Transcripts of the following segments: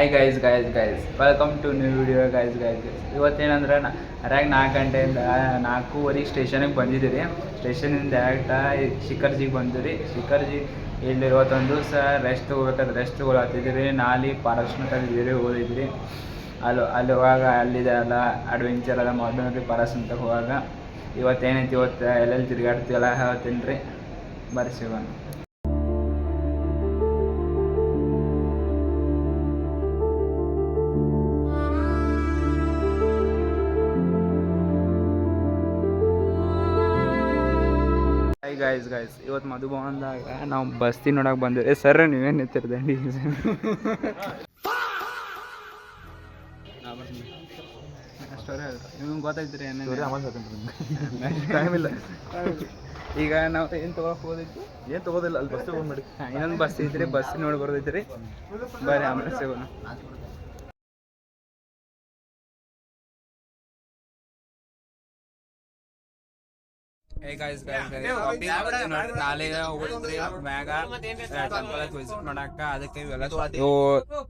Hi guys welcome to new video guys ಇವತ್ತೇನಂದ್ರೆ ಅರಾಗ 4 ಗಂಟೆಯಿಂದ 4:15 ಸ್ಟೇಷನಿಗೆ ಬಂದಿದ್ದೀರಿ. ಸ್ಟೇಷನಿಂದ ಡೈರೆಕ್ಟಾಗಿ ಶಿಖರ್ಜಿಗೆ ಬಂದಿರಿ. ಶಿಖರ್ಜಿ ಇಲ್ಲಿ ಇವತ್ತೊಂದು ದಿವಸ ರೆಸ್ಟ್ ತೊಗೋಬೇಕಾದ್ರೆ ರೆಸ್ಟ್ ತೊಗೊಳತ್ತಿದ್ದೀರಿ. ನಾಳೆ ಪಾರಸ್ಮತಲ್ಲಿ ಬೇರೆ ಹೋಗಿದ್ರಿ. ಅಲ್ಲಿ ಹೋಗಾಗ ಅಲ್ಲಿದೆ ಎಲ್ಲ ಅಡ್ವೆಂಚರ್ ಎಲ್ಲ ಮಾಡಿದ್ರಿ. ಪಾರಸ್ಮತಕ್ಕೆ ಹೋಗಾಗ ಇವತ್ತೇನೈತಿ, ಇವತ್ತು ಎಲ್ಲೆಲ್ಲಿ ತಿರುಗಾಡ್ತೀವಲ್ಲ ಹೇಳ್ತೀನಿ ರೀ. ಬರ್ರಿ ಸಿಗೋಣ. ಗೈಸ್ ಇವತ್ತು ಮಧುಭವನದಾಗ ನಾವು ಬಸ್ತಿ ನೋಡಕ್ಕೆ ಬಂದಿವಿ. ಸರ್ ನೀವೇನು ನಿಂತಿರ್ದಂಡಿ ನಿಮ್ಗೆ ಗೊತ್ತೈತ್ರಿ ಟೈಮ್ ಇಲ್ಲ. ಈಗ ನಾವು ಏನು ತೊಗೊಳಕ್ಕೆ ಹೋದಿತ್ತು, ಏನು ತೊಗೋದಿಲ್ಲ, ಅಲ್ಲಿ ಬಸ್ ತೊಗೊಂಡ್ಬಿಡಿ. ಇನ್ನೊಂದು ಬಸ್ ಐತ್ರಿ, ಬಸ್ ನೋಡಿ ಬರೋದೈತ್ರಿ. ಬರ್ರಿ ಆಮೇಲೆ ಸಿಗೋಣ. ನಾಳೆ ಹೋಗ್ರಿ ಮ್ಯಾಗ ಟೆಂಪಲ್ ವಿಸಿಟ್ ಮಾಡಾಕ. ಅದಕ್ಕೆ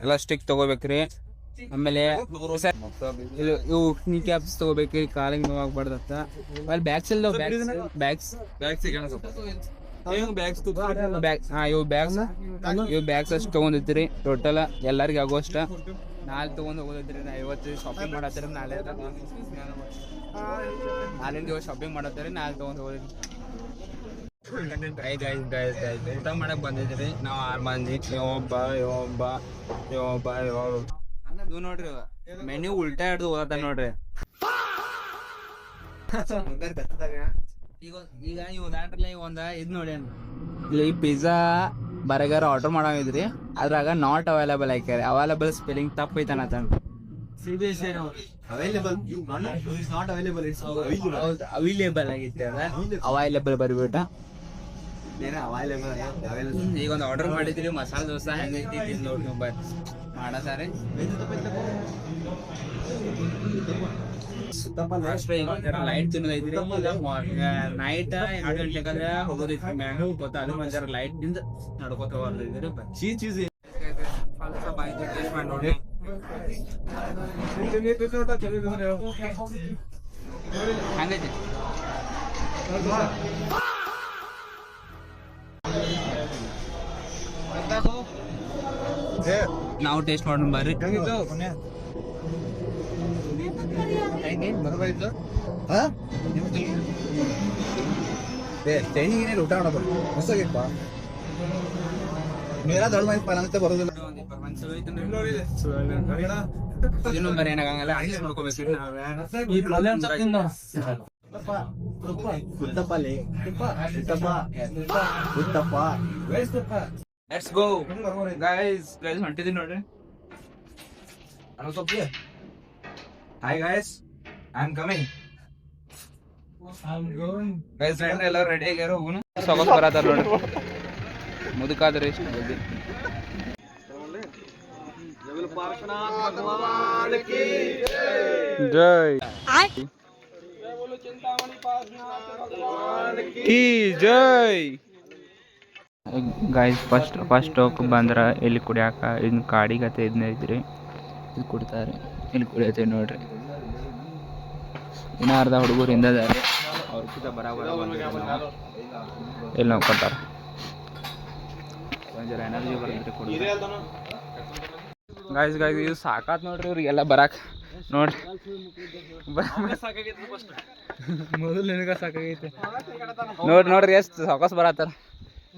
ಎಲ್ಲ ಸ್ಟಿಕ್ ತಗೋಬೇಕ್ರಿ. ಆಮೇಲೆ ಇವು ನೀ ಕ್ಯಾಪ್ಸ್ ತಗೋಬೇಕ್ರಿ, ಕಾಲಿಗೆ ನೋವಾಗ್ಬಾರ್ದತ್ತ. ಅಲ್ಲಿ ಬ್ಯಾಗ್ಸ್ ಎಲ್ಲ ಇವು ಬ್ಯಾಗ್ಸ್ ಅಷ್ಟು ತಗೊಂಡಿದ್ರಿ. ಟೋಟಲ್ ಎಲ್ಲರಿಗೂ ಆಗೋಷ್ಟ ನಾಳೆ ತಗೊಂಡು ಹೋಗೋದಿದ್ರಿ. ನಾ ಇವತ್ತು ಶಾಪಿಂಗ್ ಮಾಡತ್ತೀರಿ. ನಾಳಿಂದ ಇವತ್ತು ಶಾಪಿಂಗ್ ಮಾಡತ್ತೀರಿ, ನಾಳೆ ತಗೊಂಡು ಹೋಗೋದಿದ್ರಿ. ಊಟ ಮಾಡಕ್ ಬಂದಿದ್ರಿ ನಾವು 6 ಮಂದಿ. ಇವ್ ನೋಡ್ರಿ ಮೆನ್ಯೂ ಉಲ್ಟಾ ಹಿಡ್ದು ಓದತ್ತ ನೋಡ್ರಿ. ಈಗ ಒಂದ ಇದ್ ನೋಡಿ, ಇಲ್ಲಿ ಪಿಜ್ಜಾ ಬರ್ಗರ್ ಆರ್ಡರ್ ಮಾಡಾವಿದ್ರಿ. ಅದ್ರಾಗ ನಾಟ್ ಅವೈಲೇಬಲ್ ಹಾಕ್ಯಾರ. ಅವೈಲೇಬಲ್ ಸ್ಪೆಲ್ಲಿಂಗ್ ತಪ್ಪ ಐತನ ಅವೈಲೇಬಲ್ ಆಗಿತ್ತೆ. ಅವೈಲೇಬಲ್ ಬರ್ಬಿಟ್ಟ. ಈಗ ಒಂದು ಆರ್ಡರ್ ಮಾಡಿದ್ರಿ ಮಸಾಲೆ ದೋಸೆ. ಹೆಂಗೈತಿ ನೋಡಿ ಮಾಡತಾರೆ. ಲೈಟ್ ತಿನ್ನೋದೈತ್ರಿ. ನೈಟ್ 2 ಗಂಟೆಗೆ ಹೋಗೋದೈತ್ರಿ ಮ್ಯಾಗ. ಗೊತ್ತಾ, ಅದು ಒಂಥರ ಲೈಟ್ ನಿಂದ ನಡ್ಕೋತ ಬರ್ದಿದ್ರಿ. ನೋಡಿ ಹಂಗೈತಿ. ನಾವು ಟೇಸ್ಟ್ ಮಾಡೋಣ ಬರ್ರಿ. ಊಟ ಮಾಡೋದು ಹೊಸಾಗಿಪ್ಪ. ಮೇರಾ ದೊಡ್ಡ ಮೈಪ್ ಅಂತ ಬರೋದಿಲ್ಲ. Let's go guys ಹೊಂಟಿದೀನಿ ನೋಡ್ರಿ. Hi guys, I'm coming. guys ಎಲ್ಲ ರೆಡಿ ಆಗ್ಯಾರ. ಹೋಗೋಣ. ಸೊಗಸ್ ಬರತ್ತಾರ ನೋಡ್ರಿ. ಮುದುಕಾದ್ರೆ ಎಷ್ಟು ಜಲ್ದಿ. ಜೈ ಜೈ ಗೈಸ್ ಫಸ್ಟ್ ಸ್ಟಾಕ್ ಬಂದ್ರೆ ಇಲ್ಲಿ ಕುಡಿಯಾಕ ಇದನ್ನ ಕಾಡಿಗತ್ತೆ ಇದನ್ನ ಐತ್ರಿ. ಇದು ಕುಡ್ತಾರೆ. ಇಲ್ಲಿ ಕುಡಿಯತ್ತೆ ನೋಡ್ರಿ. ಇನ್ನ ಅರ್ಧ ಹುಡುಗರು ಹಿಂದದಾರೆ. ಅವ್ರ ಬರಾಬರ ಇಲ್ಲಿ ನಾವು ಕೊಟ್ಟಾರ. ಎನರ್ಜಿ ಬರ್ತೈತ್ರಿ ಕುಡಿದ್ರೆ. ಗೈಸ್ ಇದು ಸಾಕಾತ್ ನೋಡ್ರಿ ಇವ್ರಿಗೆಲ್ಲ ಬರಾಕ್. ನೋಡ್ರಿ ಮೊದಲು ನಿನಗ ಸಾಕಾಗೈತಿ. ನೋಡ್ರಿ ಎಷ್ಟು ಸಾಕಸ್ ಬರತ್ತಾರ.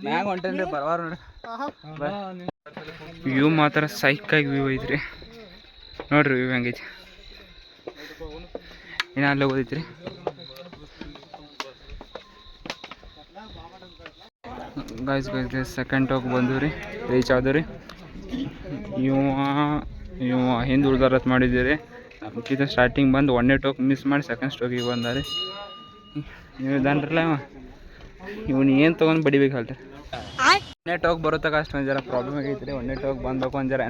ಮ್ಯಾಗ ಹೊಂಟೇನ್ರಿ ಬರವಾರ ನೋಡ್ರಿ. ವ್ಯೂ ಮಾತ್ರ ಸೈಕಾಗಿ ವ್ಯೂ ಐತ್ರಿ. ನೋಡ್ರಿ ವ್ಯೂ ಹೆಂಗೈತಿ. ಇನ್ನ ಅಲ್ಲೇ ಓದೈತ್ರಿ. ಗೈಸ್ ಸೆಕೆಂಡ್ ಟಾಕ್ ಬಂದವ್ರಿ. ರೀಚ್ ಆದವ್ರಿ. ಇವ ಹಿಂದೆ ಉಳ್ದಾರತ್ ಮಾಡಿದ್ದೀರಿ. ನಮ್ಗಿಂತ ಸ್ಟಾರ್ಟಿಂಗ್ ಬಂದು 1ನೇ ಟೋಕ್ ಮಿಸ್ ಮಾಡಿ ಸೆಕೆಂಡ್ ಸ್ಟೋಕಿಗೆ ಬಂದಾರೆ. ನೀವು ಇದಾನ್ರಲ್ಲ ಇವನು ಏನು ತೊಗೊಂಡು ಬಡಿಬೇಕು ಹೇಳ್ತಾರೆ. 1ನೇ ಟೋಕ್ ಬರೋತಕ ಅಷ್ಟು ಒಂದು ಜರ ಪ್ರಾಬ್ಲಮ್ ಆಗೈತ್ರಿ. 1ನೇ ಟೋಕ್ ಬಂದಬೇಕು ಒಂದು ಜರ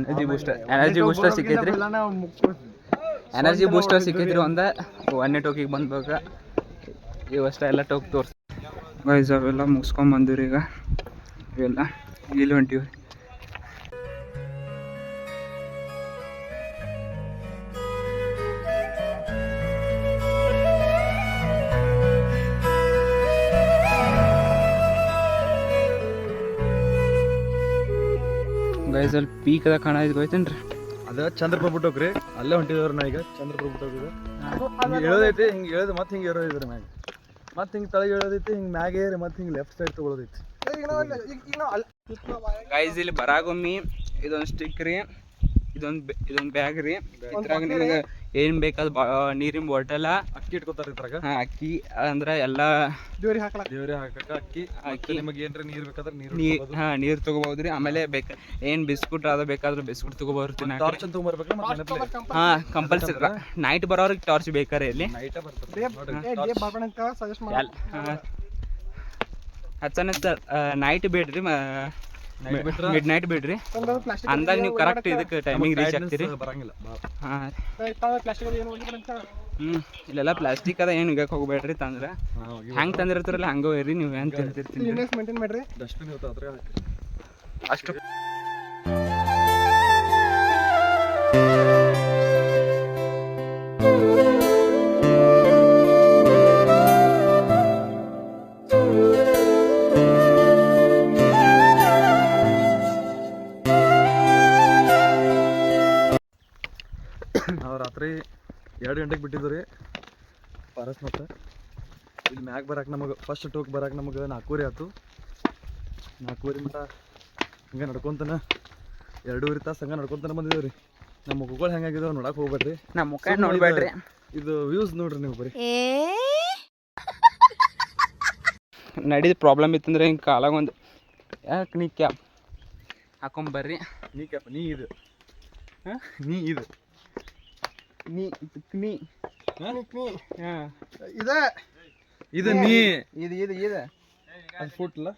ಎನರ್ಜಿ ಬೂಸ್ಟರ್ ಸಿಕ್ಕೈತ್ರಿ. ಒಂದು 1ನೇ ಟೋಕಿಗೆ ಬಂದ್ಬೇಕ. ಇವಷ್ಟ ಎಲ್ಲ ಟೋಕ್ ತೋರಿಸಿ ಗೈಸ್ ಅವೆಲ್ಲ ಮುಗಿಸ್ಕೊಂಬಂದಿವ್ರಿ. ಈಗ ಇವೆಲ್ಲ ಇಲ್ಲಿ ಹೊಂಟಿವಿ. ಸ್ವಲ್ಪ ಪೀಕ್ ಅದ ಕಾಣ ಇದು ಹೋಯ್ತೇನ್ರಿ ಅದ ಚಂದ್ರಪ್ರಭು ಟೋಕ್ರಿ ಅಲ್ಲೇ ಹೊಂಟಿದವ್ರ ನಾ ಈಗ ಚಂದ್ರಪ್ರಭು ಟೋಕಿದ ಹಿಂಗೆ ಹೇಳೋದೈತಿ ಹಿಂಗೆ ಹೇಳ್ದು ಮತ್ತೆ ಹಿಂಗೆ ಏರೋದಿದ್ರಿ ಮ್ಯಾಗ ಮತ್ತೆ ಹಿಂಗೆ ತಳಗೆ ಹೇಳೋದೈತಿ ಹಿಂಗೆ ಮ್ಯಾಗ ಏರಿ ಮತ್ತೆ ಹಿಂಗೆ ಲೆಫ್ಟ್ ಸೈಡ್ ತೊಗೊಳೋದೈತಿ ಗೈಸ್ ಇಲ್ಲಿ ಬರಾಗೊಮ್ಮಿ ಇದೊಂದು ಸ್ಟಿಕ್ ರೀ ಇದೊಂದು ಬ್ಯಾಗ್ ರೀ ಇದ್ರಾಗ ನಿಮಗೆ ಏನು ಬೇಕಾದ ನೀರಿನ ಬಾಟಲ ಅಕ್ಕಿ ಇಟ್ಕೋತಾರ ಇದ್ರಾಗ ಅಕ್ಕಿ ಅಂದ್ರೆ ಎಲ್ಲ ದೇವ್ರಿಗೆ ಹಾಕಕ್ಕ ಅಕ್ಕಿ ನಿಮಗೆ ಏನ್ರ ನೀರು ಬೇಕಾದ್ರೆ ನೀರು ತಗೋಬಹುದ್ರಿ ಆಮೇಲೆ ಏನು ಬಿಸ್ಕುಟ್ ಅದ ಬೇಕಾದ್ರೆ ಬಿಸ್ಕುಟ್ ತಗೋಬಹುದು ಟಾರ್ಚ್ ಅಂತ ತಗೊಂಬರ್ಬೇಕು ಕಂಪಲ್ಸರಿ ನೈಟ್ ಬರೋರಿಗೆ ಟಾರ್ಚ್ ಬೇಕಾರೆ ಇಲ್ಲಿ ಹಚ್ಚನ ನೈಟ್ ಬೇಡ್ರಿ ಮಿಡ್ ನೈಟ್ ಬಿಡ್ರಿ ಅಂದಾಗ ನೀವು ಕರೆಕ್ಟ್ ಇದಕ್ಕೆ ಟೈಮಿಂಗ್ ರೀಚ್ ಆಗ್ತೀರಿ ಇಲ್ಲೆಲ್ಲ ಪ್ಲಾಸ್ಟಿಕ್ ಅದ ಏನು ಈಗ ಹೋಗ್ಬೇಡ್ರಿ ತಂದ್ರೆ ಹೆಂಗೆ ತಂದಿರ್ತೀರಲ್ಲ ಹಂಗೆ ಹೋಗ್ರಿ ನೀವು ಏನು ತಿಂತಿರ್ತೀನಿ ಅಷ್ಟು ನಾವು ರಾತ್ರಿ 2 ಗಂಟೆಗೆ ಬಿಟ್ಟಿದ್ದು ರೀ ಪಾರಸ್ ಮತ್ತೆ ಇಲ್ಲಿ ಮ್ಯಾಗ ಬರಕ್ಕೆ ನಮಗೆ ಫಸ್ಟ್ ಟೋಕ್ ಬರಕ್ಕೆ ನಮಗೆ 4:30 ಆಯ್ತು 4:30 ಮಟ್ಟ ಹಂಗೆ ನಡ್ಕೊತಾನೆ 2.5 ತಾಸು ಹಂಗೆ ನಡ್ಕೊತಾನೆ ಬಂದಿದ್ದೇವೆ ರೀ ನಮ್ಮ ಮುಖಗಳು ಹೆಂಗಾಗಿದಾವೆ ನೋಡಕ್ಕೆ ಹೋಗ್ಬೇಡ್ರಿ ನಮ್ಮ ಮುಖ ನೋಡ್ಬೇಡ್ರಿ ಇದು ವ್ಯೂಸ್ ನೋಡ್ರಿ ನೀವು ಬರೀ ನಡಿದ ಪ್ರಾಬ್ಲಮ್ ಇತ್ತಂದ್ರೆ ಹಿಂಗೆ ಕಾಲಾಗ ಒಂದು ಯಾಕೆ ನೀ ಕ್ಯಾಪ್ ಹಾಕೊಂಬರ್ರಿ ನೀ ಕ್ಯಾಪ್ ನೀ ಇದು ನೀ ಇದು ನೀ ನೀ ಇದು ನೀ ಇದು ಅದು ಫುಟ್ಲ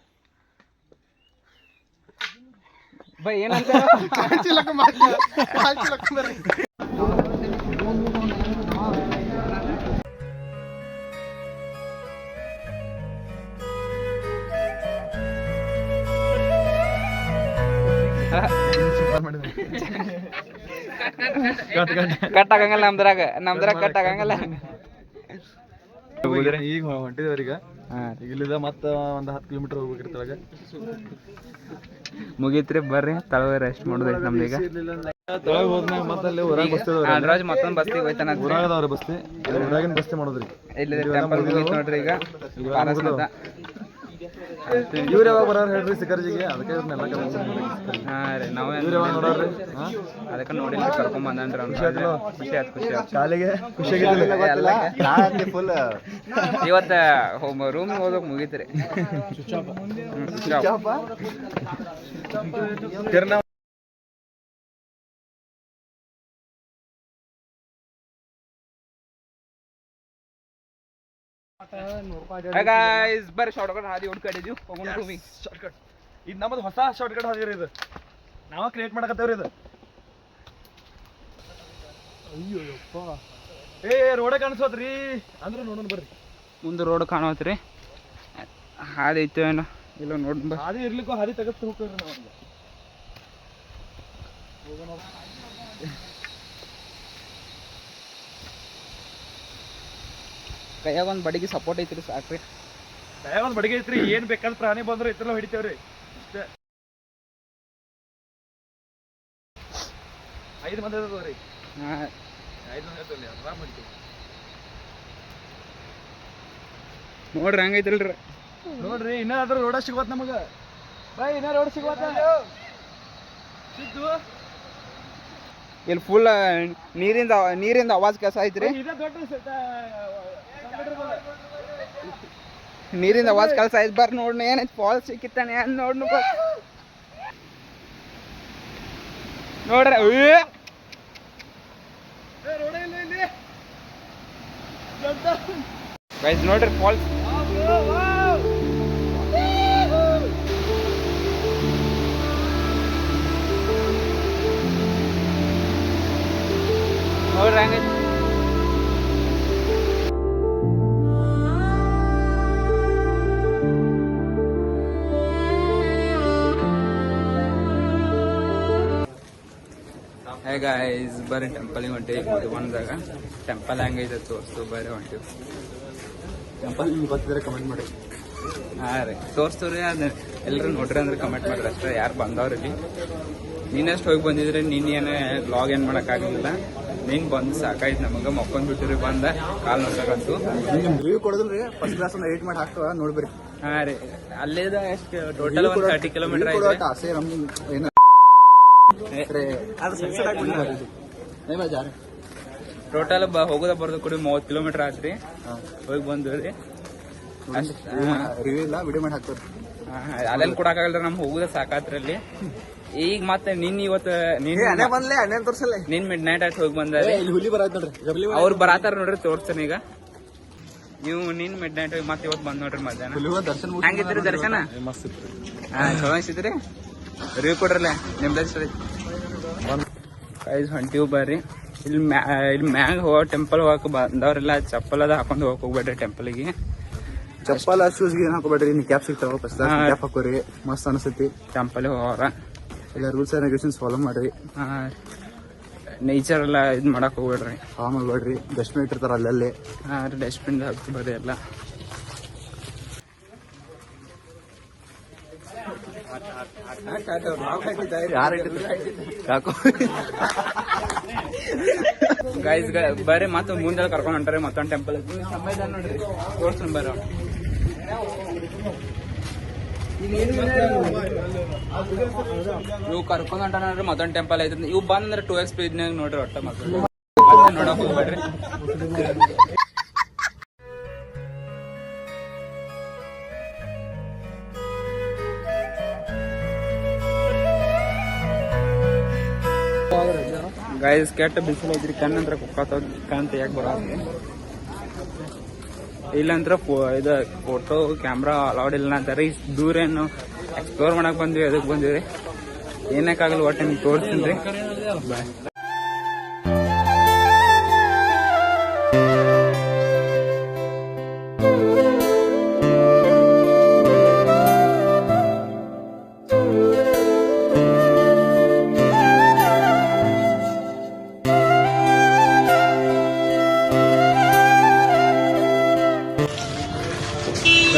ಬೈ ಏನಂತ ಕಟ್ ಆಗಂಗಲ್ಲ ನಮ್ದ್ರಾಗ ಕಟ್ ಆಗಂಗಲ್ಲ ಈಗ ಹೊಂಟಿದೇವ್ರೀಗ ಇಲ್ಲಿದ ಮತ್ತೆ ಒಂದು 10 ಕಿಲೋಮೀಟರ್ ಹೋಗ್ಬೇಕಿರ್ತಾಗ ಮುಗೀತ್ರಿ ಬರ್ರಿ ತಳಗ ರೆಸ್ಟ್ ಮಾಡೋದೈತಿ ನಮ್ದೀಗ ತಳಗ ಹೋದ್ಮ್ಯಾಗ ಮತ್ತೆ ಅಲ್ಲಿ ಹೊರಗೆ ಬಸ್ತಿ ಮತ್ತೊಂದು ಬಸ್ತಿಗೆ ಹೋಯ್ತಾನ ಊರಾಗದವ್ರಿ ಬಸ್ತಿ ಊರಾಗಿನ ಬಸ್ತಿ ಮಾಡೋದ್ರಿ ಇಲ್ಲಿ ಟೆಂಪಲ್ ಮುಗೀತು ನೋಡ್ರಿ ಈಗ ಇವ್ರು ಯಾವಾಗ ಬರೋರು ಹೇಳ್ರಿ ಸಿಕರ್ಜಿಗೆ ಅದಕ್ಕೆ ಇವ್ರನ್ನೆಲ್ಲ ನೋಡೋರಿ ಅದಕ್ಕೆ ನೋಡಿ ಕರ್ಕೊಂಡ್ ಬಂದನ್ರಿ ಖುಷಿ ಆಯ್ತು ಶಾಲೆಗೆ ಖುಷಿ ಫುಲ್ ಇವತ್ತ ರೂಮ್ ಹೋಗೋಕ್ ಮುಗೀತ್ರಿ ಬರ್ರಿ ಶಾರ್ಟ್ಕಟ್ ಹಾದಿ ಹುಡ್ಕಡಿದ್ವಿ ಹೋಗೋಣ ರೂಮಿಗೆ ಶಾರ್ಟ್ಕಟ್ ಇದು ನಮ್ಮದು ಹೊಸ ಶಾರ್ಟ್ಕಟ್ ಹಾದಿರಿ ಇದು ನಾವ ಕ್ರಿಯೇಟ್ ಮಾಡಕತ್ತೇವ್ರಿ ಇದು ಅಯ್ಯೋಯಪ್ಪ ರೋಡ ಕಾಣಿಸೋದ್ರಿ ಅಂದ್ರೆ ನೋಡೋಣ ಬರ್ರಿ ಮುಂದೆ ರೋಡ್ ಕಾಣತ್ರಿ ಹಾದಿ ಐತೆ ಏನೋ ಇಲ್ಲ ನೋಡ್ ಹಾದಿ ಇರ್ಲಿಕ್ಕೂ ಹಾದಿ ತೆಗೆದು ಹೋಗ್ರಿ ನಾವು ಕೈಯಾಗ ಒಂದು ಬಡಿಗೆ ಸಪೋರ್ಟ್ ಐತ್ರಿ ಸಾಕ್ರಿ ಕೈಯಾಗ ಒಂದು ಬಡಿಗೆ ಐತ್ರಿ ಏನ್ ಬೇಕಾದ ಪ್ರಾಣಿ ಬಂದ್ರೆ ಇತ್ರಲ್ಲ ಹಿಡಿತೇವ್ರಿ ಅಷ್ಟೇ 5 ಮಂದಿ ಅದಾವ್ರಿ 5 ಮಂದಿ ಅದಾವ್ರಿ ಆರಾಮ್ ಹಿಡಿತೇವೆ ನೋಡ್ರಿ ಹಂಗೈತಿಲ್ರಿ ನೋಡ್ರಿ ಇನ್ನಾದ್ರೂ ರೋಡ ಸಿಗೋತ್ ನಮಗ ಬೈ ಇನ್ನ ರೋಡ್ ಸಿಗೋತ ಸಿದ್ದು ಇಲ್ಲಿ ಫುಲ್ ನೀರಿಂದ ಆವಾಜ್ ಕೆಲಸ ಐತ್ರಿ ನೀರಿಂದ ಆವಾಜ್ ಕೆಲಸ ಐತ್ ಬರ್ರಿ ನೋಡ್ನ ಏನೈತಿ ಫಾಲ್ಸ್ ಸಿಕ್ಕಿತ್ತಾನೆ ಏನ್ ನೋಡ್ನು ನೋಡ್ರಿ ಗೈಸ್ ನೋಡ್ರಿ ಫಾಲ್ಸ್ ನೋಡ್ರಿ ಹಂಗೈತಿ ಗೈಸ್ ಬರ್ರಿ ಟೆಂಪಲಿಗೆ ಹೊಂಟಿವಿ ಮಧುಬನದಾಗ ಟೆಂಪಲ್ ಹೆಂಗೈತೆ ತೋರಿಸ್ತು ಬರ್ರಿ ಹೊಂಟಿವಿ ಟೆಂಪಲ್ ನಿಮ್ಗೆ ಗೊತ್ತಿದ್ರೆ ಕಮೆಂಟ್ ಮಾಡಿ ಹಾಂ ರೀ ತೋರಿಸ್ತೀವಿ ರೀ ಅದು ಎಲ್ಲರೂ ನೋಡ್ರಿ ಅಂದ್ರೆ ಕಮೆಂಟ್ ಮಾಡ್ರಿ ಅಷ್ಟೇ ಯಾರು ಬಂದವ್ರಿ ಇಲ್ಲಿ ನೀನಷ್ಟು ಹೋಗಿ ಬಂದಿದ್ರೆ ನೀನು ಏನು ಲಾಗ್ ಏನು ಮಾಡೋಕ್ಕಾಗಲಿಲ್ಲ. ನೀನು ಬಂದು ಸಾಕಾಯ್ತು ನಮಗೆ, ಮಕ್ಕೊಂಡ್ ಬಿಟ್ಟಿರಿ ಬಂದ ಕಾಲು ನೋಡ್ಸಕಂತು. ರಿವ್ಯೂ ಕೊಡೋದಿಲ್ರಿ, ಫಸ್ಟ್ ಕ್ಲಾಸ್ ಒಂದು 8 ಮಾಡಿ ಹಾಕ್ತವ ನೋಡ್ಬೇರಿ. ಹಾಂ ರೀ, ಅಲ್ಲಿದ ಎಷ್ಟು ಟೋಟಲ್ ಒಂದು 30 ಕಿಲೋಮೀಟರ್ ಆಯ್ತು. ಆಸೆ ನಮ್ಗೆ ಏನು ಟೋಟಲ್ ಹೋಗೋದ ಬರ್ದು ಕೂಡಿ 30 ಕಿಲೋಮೀಟರ್ ಆತ್ರಿ. ಹೋಗಿ ಬಂದ್ವಿ ರೀ. ರಿವ್ಯೂ ಇಲ್ಲ, ವಿಡಿಯೋ ಮಾಡಿ ಹಾಕ್ತಾರೆ. ಅಲ್ಲೆಲ್ಲ ಕೊಡಕ್ಕಾಗಲ್ರಿ, ನಮ್ಗೆ ಹೋಗುದ ಸಾಕಾತ್ರಲ್ಲಿ. ಈಗ ಮತ್ತೆ ಇವತ್ತು ನಿನ್ ಮಿಡ್ ನೈಟ್ ಆಯ್ತು ಹೋಗಿ ಬಂದಾರೆ. ಹುಲಿ ಬರತ್ ನೋಡ್ರಿ, ಅವ್ರು ಬರಾತಾರ ನೋಡ್ರಿ, ತೋರ್ಸ್ತಾನೆ ಈಗ. ನೀವು ನಿನ್ ಮಿಡ್ ನೈಟ್ ಹೋಗಿ ಮತ್ತೆ ಇವತ್ತು ಬಂದ್ ನೋಡ್ರಿ ಮಧ್ಯಾಹ್ನ. ದರ್ಶನ ಹೆಂಗಿದ್ರಿ ದರ್ಶನ? ಮಸ್ತ್ ಇತ್ತು. ಹಾ, ಚಲೋ ಅನ್ಸಿದ್ರಿ. ರಿವ್ಯೂ ಕೊಡ್ರಲ್ಲ ನಿಮ್ದ ಗೈಸ್. ಹೊಂಟಿವ್ ಬರ್ರಿ. ಇಲ್ಲಿ ಮ್ಯಾಗ ಹೋಗೋ ಟೆಂಪಲ್ ಹೋಗಕ್ ಬಂದವ್ರೆಲ್ಲ ಚಪ್ಪಲ್ ಅದ ಹಾಕೊಂಡು ಹೋಗಕ್ ಹೋಗ್ಬೇಡ್ರಿ ಟೆಂಪಲ್ಗೆ. ಚಪ್ಪಲ್ ಶೂಸ್ಗೆ ಏನ್ ಹಾಕೋಬೇಡ್ರಿ, ನೀವು ಕ್ಯಾಪ್ ಸಿಗ್ತಾವ, ಕ್ಯಾಪ್ ಹಾಕೋರಿ, ಮಸ್ತ್ ಅನಿಸ್ತೈತಿ. ಟೆಂಪಲ್ ಹೋಗೋರ ಎಲ್ಲ ರೂಲ್ಸ್ ಅಂಡ್ ರೆಗ್ಯುಲೇಷನ್ಸ್ ಫಾಲೋ ಮಾಡ್ರಿ. ನೇಚರ್ ಎಲ್ಲ ಇದು ಮಾಡಕ್ ಹೋಗ್ಬೇಡ್ರಿ, ಫಾರ್ಮ್ ಮಾಡ್ಬೇಡ್ರಿ. ಡಸ್ಟ್ಬಿನ್ ಇಟ್ಟಿರ್ತಾರ ಅಲ್ಲಲ್ಲಿ. ಹಾಂ ರೀ, ಡಸ್ಟ್ಬಿನ್ ಹಾಕಿ ಬರ್ರಿ ಎಲ್ಲ. ಗೈಸ್ ಬರ್ರಿ, ಮತ್ತೆ ಮುಂದೆ ಕರ್ಕೊಂಡು ಹೊಂಟಾರೆ ಮತ್ತೊಂದು ಟೆಂಪಲ್ ನೋಡ್ರಿ, ತೋರ್ಸ್ತೀನಿ ಬರ್ರಿ. ಇವು ಕರ್ಕೊಂಡ್ ಹೊಂಟಾರ ನೋಡ್ರಿ, ಮತ್ತೊಂದು ಟೆಂಪಲ್ ಐತಿ. ಇವು ಬಂದ್ರೆ 2x ಸ್ಪೀಡ್ನಾಗ ನೋಡ್ರಿ ಒಟ್ಟ ಮತ್ತೆ ನೋಡಕ್ ಹೋಗ್ಬೇಡ್ರಿ. ಗೈಸ್ ಕೆಟ್ಟ ಬಿಸಿಲು ಐತ್ರಿ, ಕಣ್ಣಂತ್ರ ಕುಕ್ಕಾತ, ಕಣ್ ತೆಗಿಯಕ್ ಬರೋದು. ಇಲ್ಲಂತ್ರ ಇದು ಫೋಟೋ ಕ್ಯಾಮ್ರಾ ಅಲೌಡ್ ಇಲ್ಲ ಅಂತಾರೆ. ದೂರ ಏನು ಎಕ್ಸ್ಪ್ಲೋರ್ ಮಾಡಕ್ ಬಂದ್ವಿ, ಅದಕ್ಕೆ ಬಂದಿವ್ರಿ. ಏನಕ್ಕಾಗಲ್ಲ ಒಟ್ಟು ನಿಮ್ಗೆ ತೋರಿಸ್ತೀನಿ ರೀ. ಬಾಯ್.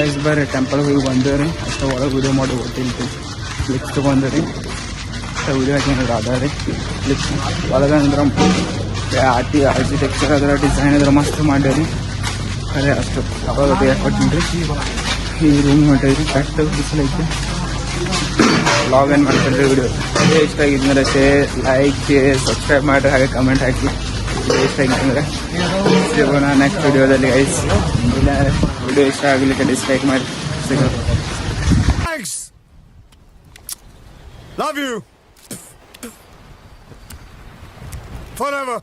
ಗೈಸ್ ಬರ್ರಿ, ಟೆಂಪಲ್ ಹೋಗಿ ಬಂದೇವ್ರಿ. ಅಷ್ಟು ಒಳಗೆ ವಿಡಿಯೋ ಮಾಡಿ ಗೊತ್ತಿಲ್ತಿ. ಕ್ಲಿಕ್ಸ್ ತೊಗೊಂಡ್ರಿ, ಅಷ್ಟು ವಿಡಿಯೋ ಹಾಕಿದ್ರೆ ಅದ ರೀ ಕ್ಲಿಕ್ಸ್ ಒಳಗೆ. ಅಂದ್ರೆ ಆರ್ಕಿಟೆಕ್ಚರ್ ಅದರ ಡಿಸೈನ್ ಅದ್ರ ಮಸ್ತ್ ಮಾಡ್ಯಾರಿ. ಅದೇ ಅಷ್ಟು ಅವಾಗ ಕೊಟ್ಟಿನ್ರಿ. ಈ ರೂಮ್ ಹೊಂಟೈರಿ, ಕಷ್ಟ ಬಿಸಿಲು ಐತಿ. ಲಾಗ್ ಏನು ಮಾಡ್ತಾರೆ ವಿಡಿಯೋ ಇಷ್ಟ ಆಗಿದ್ಮೇಲೆ ಲೈಕ್ ಸಬ್ಸ್ಕ್ರೈಬ್ ಮಾಡಿರಿ, ಹಾಗೆ ಕಮೆಂಟ್ ಹಾಕಿ ಇಷ್ಟ ಆಗಿತ್ತಂದ್ರೆ ಸಿಗೋಣ ನೆಕ್ಸ್ಟ್ ವಿಡಿಯೋದಲ್ಲಿ. ಗೈಸ್ ಇಲ್ಲ ವಿಡಿಯೋ ಇಷ್ಟ ಆಗಲಿಕ್ಕೆ ಡಿಸ್ಲೈಕ್ ಮಾಡಿ ಸಿಗೋಣ. Love you forever.